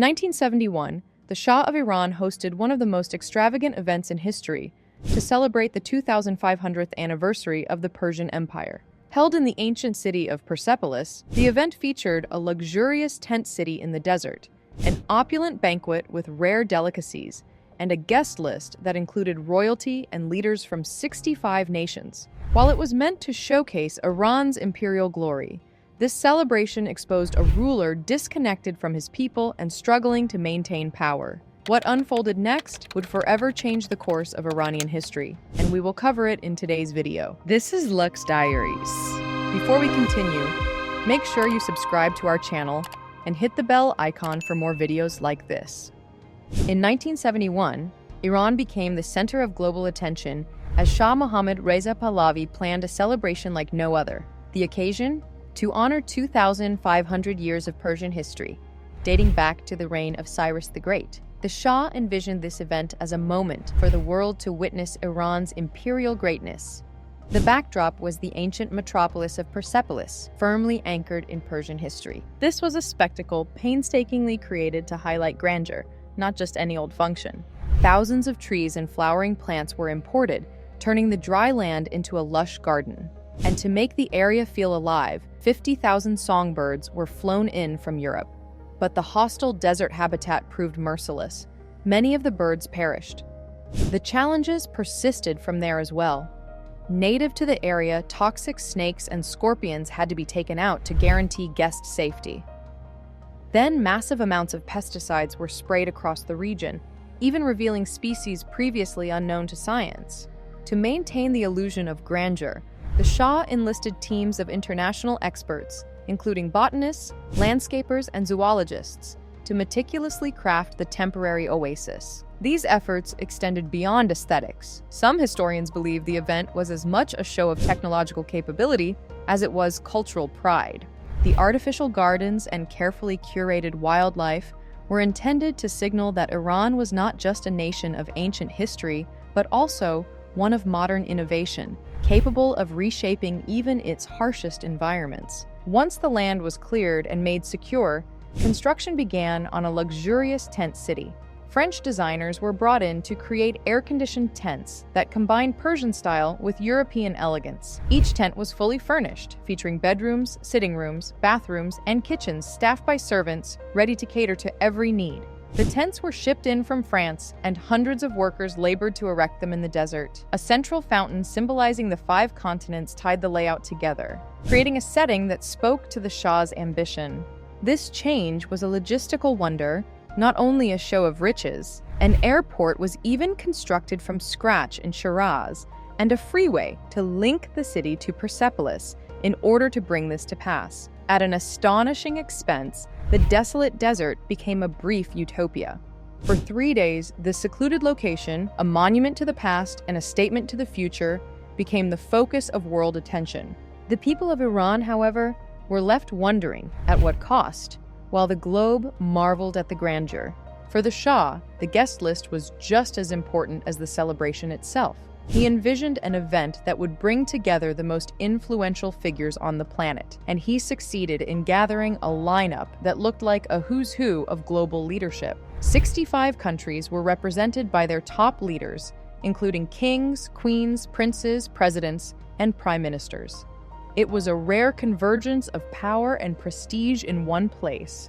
1971, the Shah of Iran hosted one of the most extravagant events in history to celebrate the 2500th anniversary of the Persian Empire. Held in the ancient city of Persepolis, the event featured a luxurious tent city in the desert, an opulent banquet with rare delicacies, and a guest list that included royalty and leaders from 65 nations. While it was meant to showcase Iran's imperial glory, this celebration exposed a ruler disconnected from his people and struggling to maintain power. What unfolded next would forever change the course of Iranian history, and we will cover it in today's video. This is Lux Diaries. Before we continue, make sure you subscribe to our channel and hit the bell icon for more videos like this. In 1971, Iran became the center of global attention as Shah Mohammad Reza Pahlavi planned a celebration like no other. The occasion? To honor 2,500 years of Persian history, dating back to the reign of Cyrus the Great. The Shah envisioned this event as a moment for the world to witness Iran's imperial greatness. The backdrop was the ancient metropolis of Persepolis, firmly anchored in Persian history. This was a spectacle painstakingly created to highlight grandeur, not just any old function. Thousands of trees and flowering plants were imported, turning the dry land into a lush garden. And to make the area feel alive, 50,000 songbirds were flown in from Europe. But the hostile desert habitat proved merciless. Many of the birds perished. The challenges persisted from there as well. Native to the area, toxic snakes and scorpions had to be taken out to guarantee guest safety. Then massive amounts of pesticides were sprayed across the region, even revealing species previously unknown to science. To maintain the illusion of grandeur, the Shah enlisted teams of international experts, including botanists, landscapers, and zoologists, to meticulously craft the temporary oasis. These efforts extended beyond aesthetics. Some historians believe the event was as much a show of technological capability as it was cultural pride. The artificial gardens and carefully curated wildlife were intended to signal that Iran was not just a nation of ancient history, but also one of modern innovation, capable of reshaping even its harshest environments. Once the land was cleared and made secure, construction began on a luxurious tent city. French designers were brought in to create air-conditioned tents that combined Persian style with European elegance. Each tent was fully furnished, featuring bedrooms, sitting rooms, bathrooms, and kitchens staffed by servants ready to cater to every need. The tents were shipped in from France, and hundreds of workers labored to erect them in the desert. A central fountain symbolizing the 5 continents tied the layout together, creating a setting that spoke to the Shah's ambition. This change was a logistical wonder, not only a show of riches. An airport was even constructed from scratch in Shiraz, and a freeway to link the city to Persepolis in order to bring this to pass. At an astonishing expense, the desolate desert became a brief utopia. For 3 days, this secluded location, a monument to the past and a statement to the future, became the focus of world attention. The people of Iran, however, were left wondering at what cost, while the globe marveled at the grandeur. For the Shah, the guest list was just as important as the celebration itself. He envisioned an event that would bring together the most influential figures on the planet, and he succeeded in gathering a lineup that looked like a who's who of global leadership. 65 countries were represented by their top leaders, including kings, queens, princes, presidents, and prime ministers. It was a rare convergence of power and prestige in one place,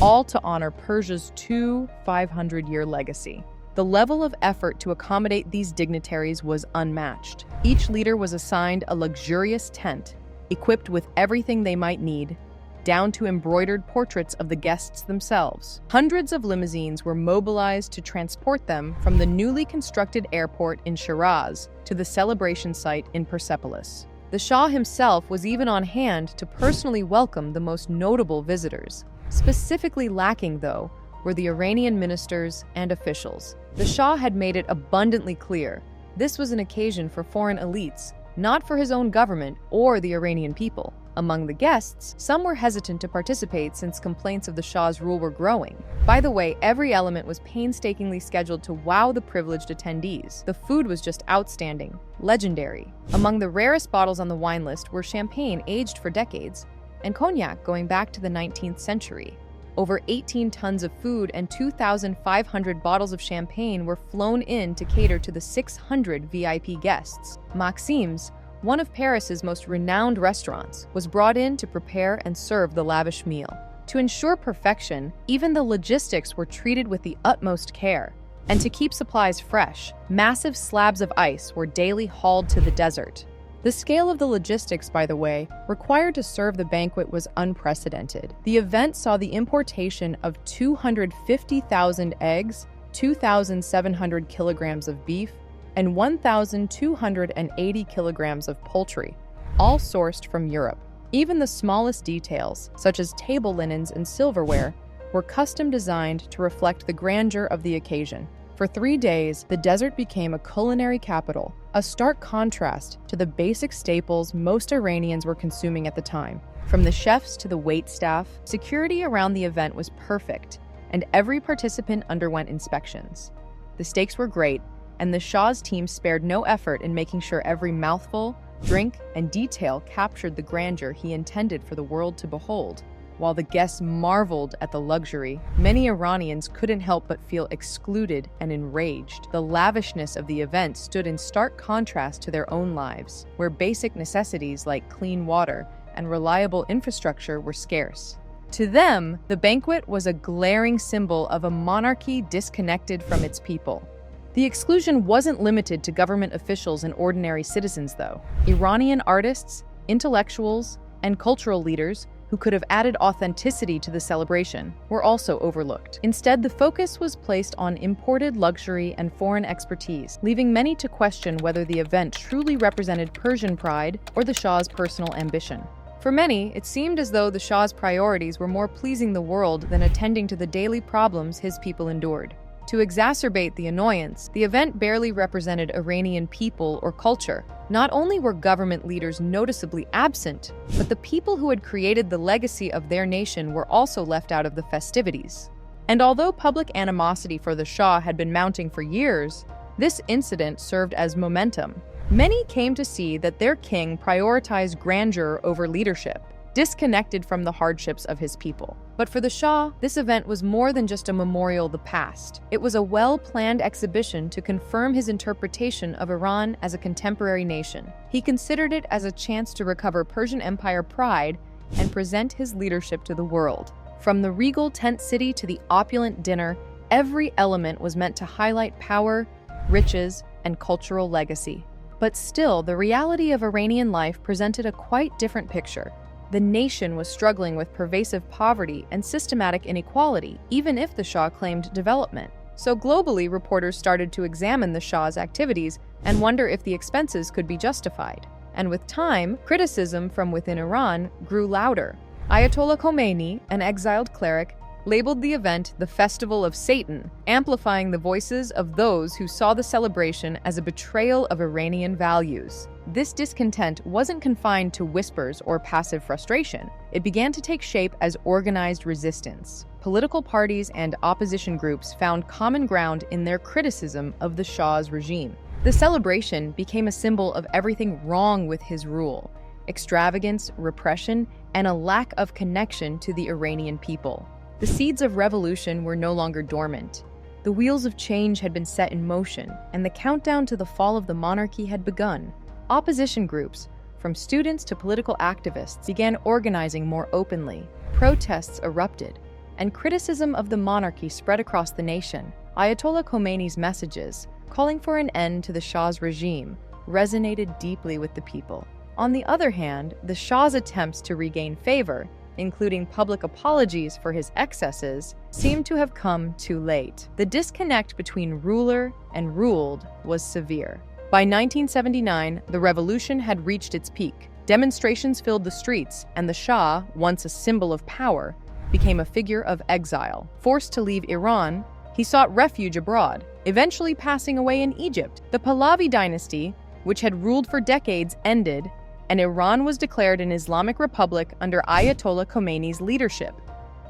all to honor Persia's 500-year legacy. The level of effort to accommodate these dignitaries was unmatched. Each leader was assigned a luxurious tent, equipped with everything they might need, down to embroidered portraits of the guests themselves. Hundreds of limousines were mobilized to transport them from the newly constructed airport in Shiraz to the celebration site in Persepolis. The Shah himself was even on hand to personally welcome the most notable visitors. Specifically lacking, though, were the Iranian ministers and officials. The Shah had made it abundantly clear this was an occasion for foreign elites, not for his own government or the Iranian people. Among the guests, some were hesitant to participate since complaints of the Shah's rule were growing. By the way, every element was painstakingly scheduled to wow the privileged attendees. The food was just outstanding, legendary. Among the rarest bottles on the wine list were champagne aged for decades and cognac going back to the 19th century. Over 18 tons of food and 2,500 bottles of champagne were flown in to cater to the 600 VIP guests. Maxim's, one of Paris's most renowned restaurants, was brought in to prepare and serve the lavish meal. To ensure perfection, even the logistics were treated with the utmost care. And to keep supplies fresh, massive slabs of ice were daily hauled to the desert. The scale of the logistics, by the way, required to serve the banquet was unprecedented. The event saw the importation of 250,000 eggs, 2,700 kilograms of beef, and 1,280 kilograms of poultry, all sourced from Europe. Even the smallest details, such as table linens and silverware, were custom designed to reflect the grandeur of the occasion. For 3 days, the desert became a culinary capital, a stark contrast to the basic staples most Iranians were consuming at the time. From the chefs to the waitstaff, security around the event was perfect, and every participant underwent inspections. The stakes were great, and the Shah's team spared no effort in making sure every mouthful, drink, and detail captured the grandeur he intended for the world to behold. While the guests marveled at the luxury, many Iranians couldn't help but feel excluded and enraged. The lavishness of the event stood in stark contrast to their own lives, where basic necessities like clean water and reliable infrastructure were scarce. To them, the banquet was a glaring symbol of a monarchy disconnected from its people. The exclusion wasn't limited to government officials and ordinary citizens, though. Iranian artists, intellectuals, and cultural leaders who could have added authenticity to the celebration were also overlooked. Instead, the focus was placed on imported luxury and foreign expertise, leaving many to question whether the event truly represented Persian pride or the Shah's personal ambition. For many, it seemed as though the Shah's priorities were more pleasing the world than attending to the daily problems his people endured. To exacerbate the annoyance, the event barely represented Iranian people or culture. Not only were government leaders noticeably absent, but the people who had created the legacy of their nation were also left out of the festivities. And although public animosity for the Shah had been mounting for years, this incident served as momentum. Many came to see that their king prioritized grandeur over leadership, disconnected from the hardships of his people. But for the Shah, this event was more than just a memorial of the past. It was a well-planned exhibition to confirm his interpretation of Iran as a contemporary nation. He considered it as a chance to recover Persian Empire pride and present his leadership to the world. From the regal tent city to the opulent dinner, every element was meant to highlight power, riches, and cultural legacy. But still, the reality of Iranian life presented a quite different picture. The nation was struggling with pervasive poverty and systematic inequality, even if the Shah claimed development. So globally, reporters started to examine the Shah's activities and wonder if the expenses could be justified. And with time, criticism from within Iran grew louder. Ayatollah Khomeini, an exiled cleric, labeled the event the Festival of Satan, amplifying the voices of those who saw the celebration as a betrayal of Iranian values. This discontent wasn't confined to whispers or passive frustration. It began to take shape as organized resistance. Political parties and opposition groups found common ground in their criticism of the Shah's regime. The celebration became a symbol of everything wrong with his rule: extravagance, repression, and a lack of connection to the Iranian people. The seeds of revolution were no longer dormant. The wheels of change had been set in motion, and the countdown to the fall of the monarchy had begun. Opposition groups, from students to political activists, began organizing more openly. Protests erupted, and criticism of the monarchy spread across the nation. Ayatollah Khomeini's messages, calling for an end to the Shah's regime, resonated deeply with the people. On the other hand, the Shah's attempts to regain favor, including public apologies for his excesses, seemed to have come too late. The disconnect between ruler and ruled was severe. By 1979, the revolution had reached its peak. Demonstrations filled the streets, and the Shah, once a symbol of power, became a figure of exile. Forced to leave Iran, he sought refuge abroad, eventually passing away in Egypt. The Pahlavi dynasty, which had ruled for decades, ended, and Iran was declared an Islamic republic under Ayatollah Khomeini's leadership.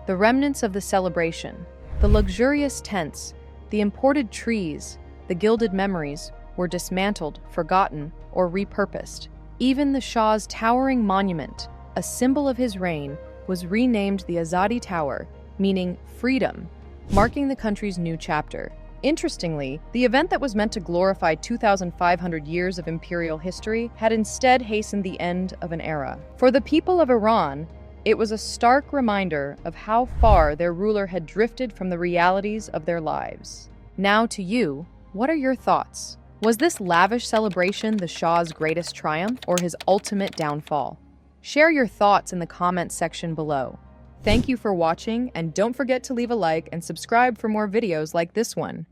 The remnants of the celebration, the luxurious tents, the imported trees, the gilded memories, were dismantled, forgotten, or repurposed. Even the Shah's towering monument, a symbol of his reign, was renamed the Azadi Tower, meaning freedom, marking the country's new chapter. Interestingly, the event that was meant to glorify 2,500 years of imperial history had instead hastened the end of an era. For the people of Iran, it was a stark reminder of how far their ruler had drifted from the realities of their lives. Now to you, what are your thoughts? Was this lavish celebration the Shah's greatest triumph or his ultimate downfall? Share your thoughts in the comments section below. Thank you for watching, and don't forget to leave a like and subscribe for more videos like this one.